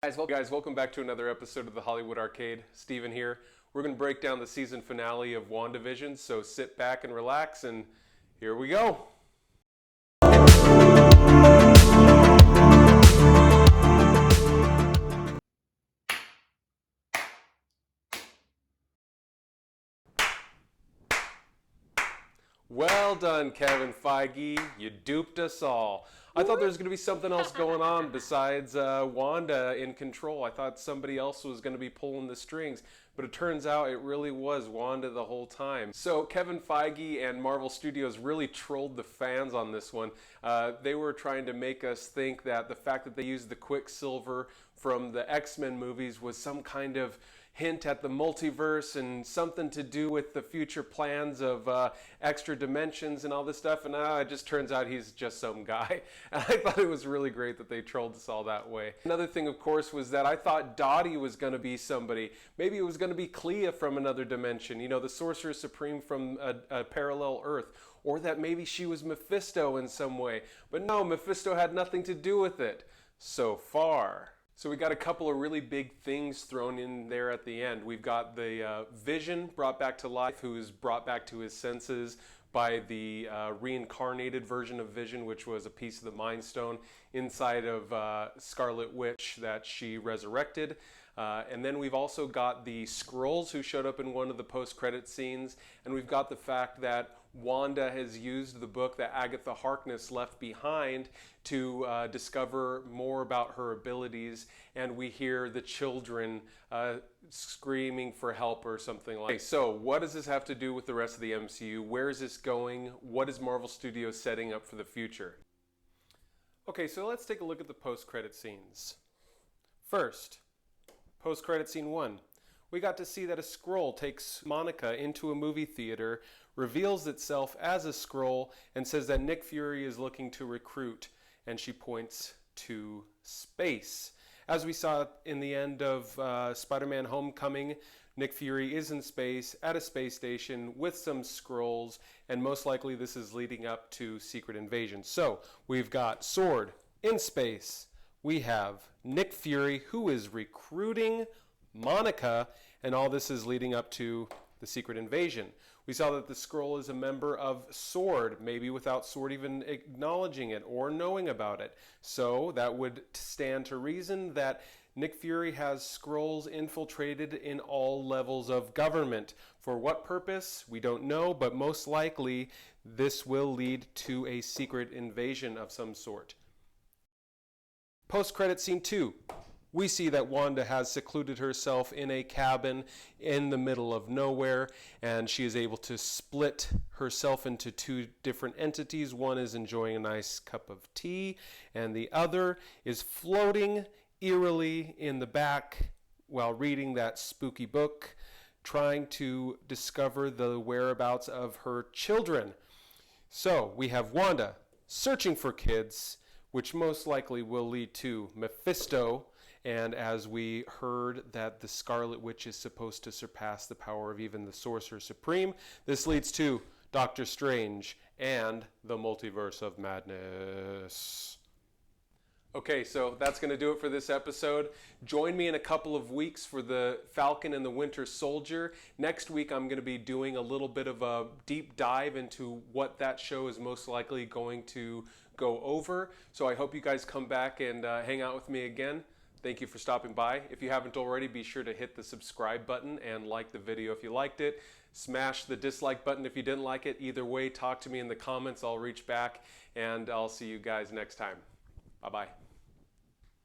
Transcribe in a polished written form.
Guys, welcome back to another episode of the Hollywood Arcade. Steven here. We're going to break down the season finale of Wandavision, so sit back and relax, and here we go. Well done, Kevin Feige. You duped us all. I thought there was going to be something else going on besides Wanda in control. I thought somebody else was going to be pulling the strings, but it turns out it really was Wanda the whole time. So Kevin Feige and Marvel Studios really trolled the fans on this one. They were trying to make us think that the fact that they used the Quicksilver from the X-Men movies was some kind of hint at the multiverse and something to do with the future plans of extra dimensions and all this stuff, and it just turns out he's just some guy. And I thought it was really great that they trolled us all that way. Another thing, of course, was that I thought Dottie was going to be somebody. Maybe it was going to be Clea from another dimension, you know, the Sorcerer Supreme from a parallel Earth, or that maybe she was Mephisto in some way. But no, Mephisto had nothing to do with it, so far. So we got a couple of really big things thrown in there at the end. We've got the Vision brought back to life, who is brought back to his senses by the reincarnated version of Vision, which was a piece of the Mind Stone inside of Scarlet Witch that she resurrected. And then we've also got the Skrulls who showed up in one of the post-credit scenes, and we've got the fact that Wanda has used the book that Agatha Harkness left behind to discover more about her abilities, and we hear the children screaming for help or something like that. Okay, so what does this have to do with the rest of the MCU? Where is this going? What is Marvel Studios setting up for the future? Okay, so let's take a look at the post-credit scenes. First, post-credit scene 1. We got to see that a Skrull takes Monica into a movie theater, reveals itself as a Skrull, and says that Nick Fury is looking to recruit, and she points to space. As we saw in the end of Spider-Man Homecoming, Nick Fury is in space at a space station with some Skrulls, and most likely this is leading up to Secret Invasion. So we've got Sword in space. We have Nick Fury, who is recruiting Monica, and all this is leading up to the Secret Invasion. We saw that the Skrull is a member of Sword, maybe without Sword even acknowledging it or knowing about it. So that would stand to reason that Nick Fury has Skrulls infiltrated in all levels of government. For what purpose? We don't know, but most likely this will lead to a secret invasion of some sort. Post-credit scene 2. We see that Wanda has secluded herself in a cabin in the middle of nowhere, and she is able to split herself into two different entities. One is enjoying a nice cup of tea, and the other is floating eerily in the back while reading that spooky book, trying to discover the whereabouts of her children. So we have Wanda searching for kids, which most likely will lead to Mephisto. And as we heard that the Scarlet Witch is supposed to surpass the power of even the Sorcerer Supreme, this leads to Doctor Strange and the Multiverse of Madness. Okay, so that's going to do it for this episode. Join me in a couple of weeks for the Falcon and the Winter Soldier. Next week I'm going to be doing a little bit of a deep dive into what that show is most likely going to go over. So I hope you guys come back and hang out with me again. Thank you for stopping by. If you haven't already, be sure to hit the subscribe button and like the video if you liked it. Smash the dislike button if you didn't like it. Either way, talk to me in the comments. I'll reach back, and I'll see you guys next time. Bye-bye.